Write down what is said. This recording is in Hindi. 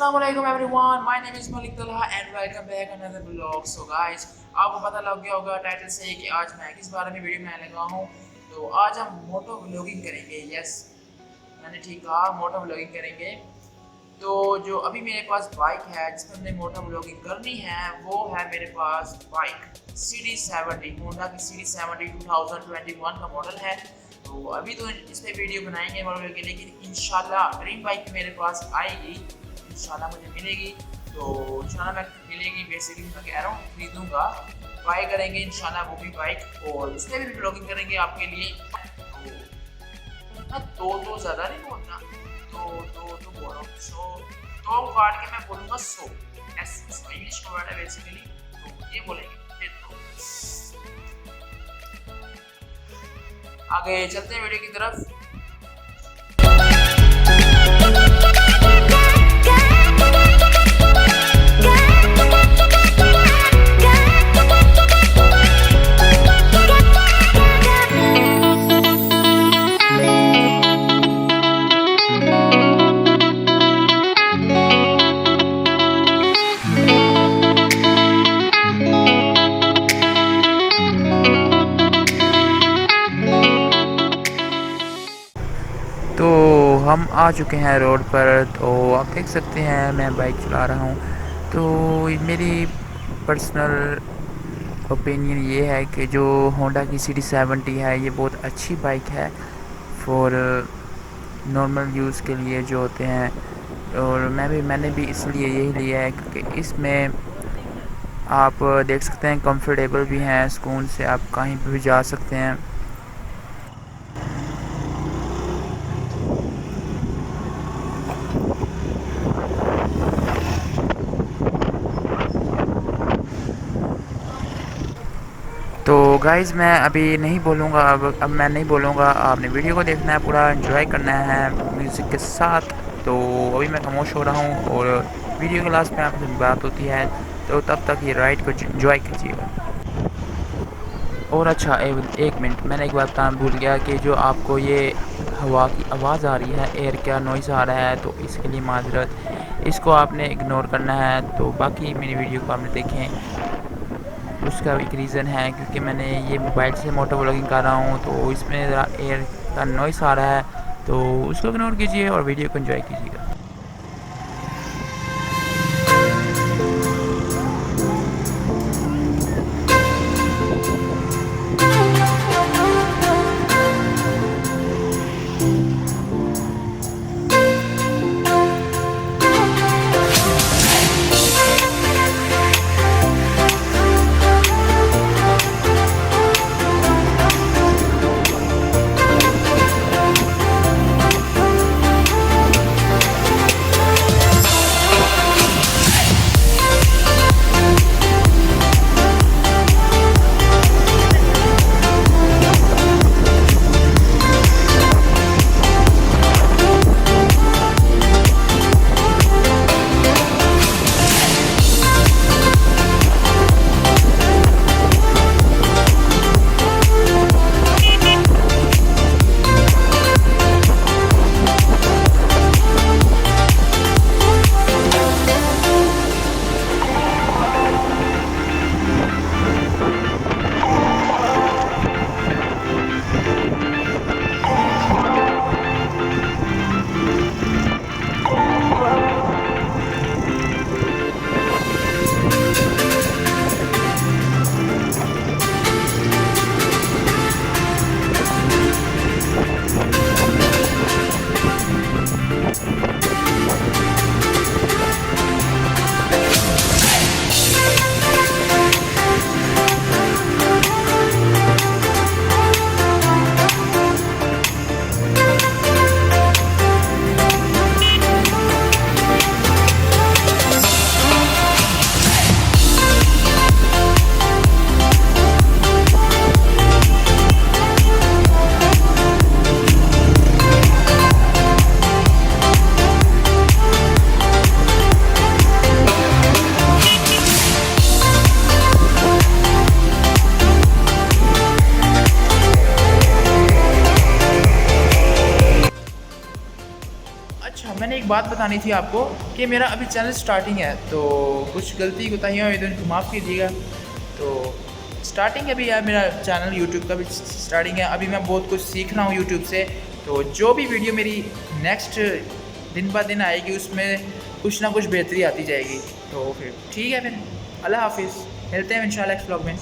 Assalamualaikum everyone, my name is Malik Talha and welcome back another vlog. So guys, आपको पता लग गया होगा टाइटल से कि आज मैं किस बारे में वीडियो बनाने लगा हूँ। तो आज हम मोटो व्लॉगिंग करेंगे। यस, मैंने ठीक कहा, मोटो व्लॉगिंग करेंगे। तो जो अभी मेरे पास बाइक है जिस पर मैंने मोटो व्लॉगिंग करनी है वो है मेरे पास बाइक CD70, होंडा की CD70 2021 का मॉडल है। तो अभी तो इस पर वीडियो बनाएंगे मॉडल के, लेकिन इंशाल्लाह ड्रीम बाइक मेरे पास आएगी, इंशाल्लाह मुझे मिलेगी। तो इंशाल्लाह मैं मिलेगी, बेसिकली मैं कह रहा हूँ खरीदूँगा, बाय करेंगे इंशाल्लाह वो भी बाइक, और उस पर भी ब्लॉगिंग करेंगे आपके लिए। तो ज़्यादा नहीं बोलना, तो बोल रहा हूँ। तो काट के मैं बोलूँगा 100, इंग्लिश का वर्ड है बेसिकली, तो ये बोलेंगे। फिर तो आगे चलते हैं वीडियो की तरफ। तो हम आ चुके हैं रोड पर। तो आप देख सकते हैं मैं बाइक चला रहा हूँ। तो मेरी पर्सनल ओपिनियन ये है कि जो होंडा की CD70 है ये बहुत अच्छी बाइक है फॉर नॉर्मल यूज़ के लिए जो होते हैं। और मैंने भी इसलिए यही लिया है क्योंकि इसमें आप देख सकते हैं कंफर्टेबल भी हैं, सुकून से आप कहीं पर भी जा सकते हैं। तो गाइज़ मैं अभी नहीं बोलूँगा, अब मैं नहीं बोलूँगा, आपने वीडियो को देखना है, पूरा एंजॉय करना है म्यूज़िक के साथ। तो अभी मैं खामोश हो रहा हूँ और वीडियो के लास्ट में आपसे बात होती है, तो तब तक ये राइड को एंजॉय कीजिएगा। और अच्छा एक मिनट, मैंने एक बात बताना भूल गया कि जो आपको ये हवा की आवाज़ आ रही है, एयर का नॉइज़ आ रहा है, तो इसके लिए माजरत, इसको आपने इग्नोर करना है। तो बाकी मेरी वीडियो को आपने देखें, उसका एक रीज़न है क्योंकि मैंने ये मोबाइल से मोटो व्लॉगिंग कर रहा हूँ, तो इसमें ज़रा एयर का नॉइस आ रहा है, तो उसको इग्नोर कीजिए और वीडियो को एंजॉय कीजिएगा। एक बात बतानी थी आपको कि मेरा अभी चैनल स्टार्टिंग है, तो कुछ गलती कोताहियाँ हुई तो इनको माफ़ कीजिएगा। तो स्टार्टिंग अभी है मेरा चैनल, यूट्यूब का भी स्टार्टिंग है। अभी मैं बहुत कुछ सीख रहा हूँ यूट्यूब से। तो जो भी वीडियो मेरी नेक्स्ट दिन ब दिन आएगी उसमें कुछ ना कुछ बेहतरी आती जाएगी। तो फिर ठीक है, फिर अल्लाह हाफिज़, मिलते हैं इंशाल्लाह नेक्स्ट व्लॉग में।